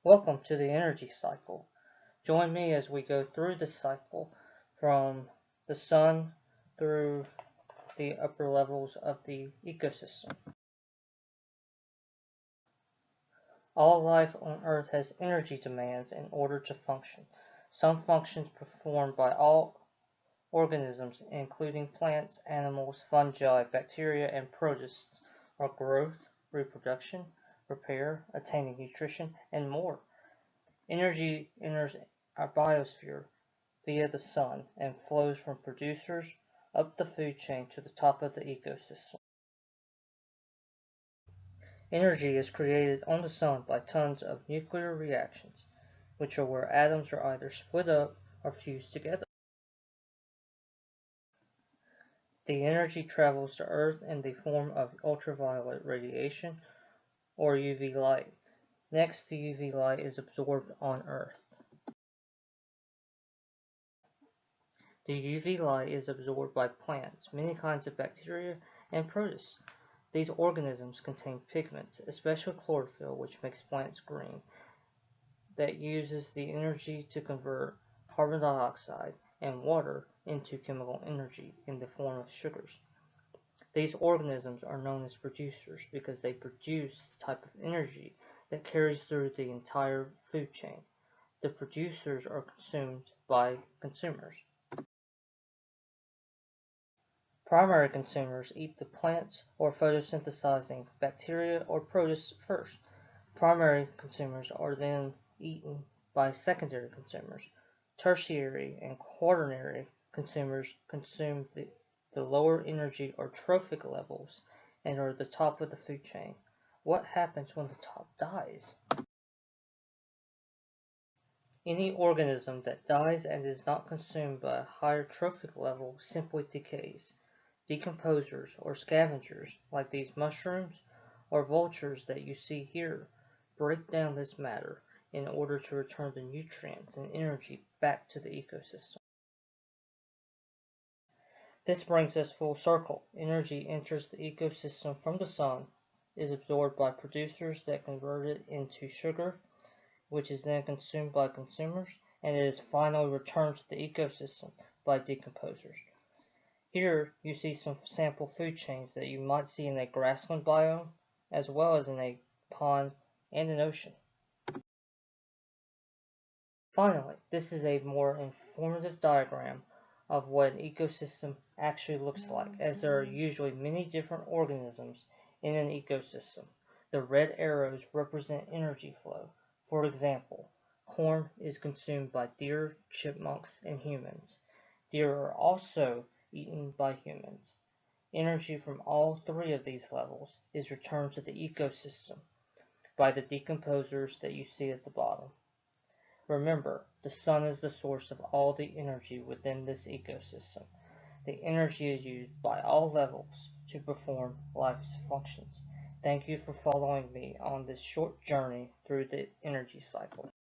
Welcome to the energy cycle. Join me as we go through the cycle from the sun through the upper levels of the ecosystem. All life on Earth has energy demands in order to function. Some functions performed by all organisms, including plants, animals, fungi, bacteria, and protists, are growth, reproduction, repair, attaining nutrition, and more. Energy enters our biosphere via the sun and flows from producers up the food chain to the top of the ecosystem. Energy is created on the sun by tons of nuclear reactions, which are where atoms are either split up or fused together. The energy travels to Earth in the form of ultraviolet radiation or UV light. Next, the UV light is absorbed on Earth. The UV light is absorbed by plants, many kinds of bacteria, and protists. These organisms contain pigments, especially chlorophyll, which makes plants green, that uses the energy to convert carbon dioxide and water into chemical energy in the form of sugars. These organisms are known as producers because they produce the type of energy that carries through the entire food chain. The producers are consumed by consumers. Primary consumers eat the plants or photosynthesizing bacteria or protists first. Primary consumers are then eaten by secondary consumers. Tertiary and quaternary consumers consume the lower energy or trophic levels and are at the top of the food chain. What happens when the top dies? Any organism that dies and is not consumed by a higher trophic level simply decays. Decomposers or scavengers, like these mushrooms or vultures that you see here, break down this matter in order to return the nutrients and energy back to the ecosystem. This brings us full circle. Energy enters the ecosystem from the sun, is absorbed by producers that convert it into sugar, which is then consumed by consumers, and it is finally returned to the ecosystem by decomposers. Here you see some sample food chains that you might see in a grassland biome, as well as in a pond and an ocean. Finally, this is a more informative diagram of what an ecosystem actually looks like, as there are usually many different organisms in an ecosystem. The red arrows represent energy flow. For example, corn is consumed by deer, chipmunks, and humans. Deer are also eaten by humans. Energy from all three of these levels is returned to the ecosystem by the decomposers that you see at the bottom. Remember, the sun is the source of all the energy within this ecosystem. The energy is used by all levels to perform life's functions. Thank you for following me on this short journey through the energy cycle.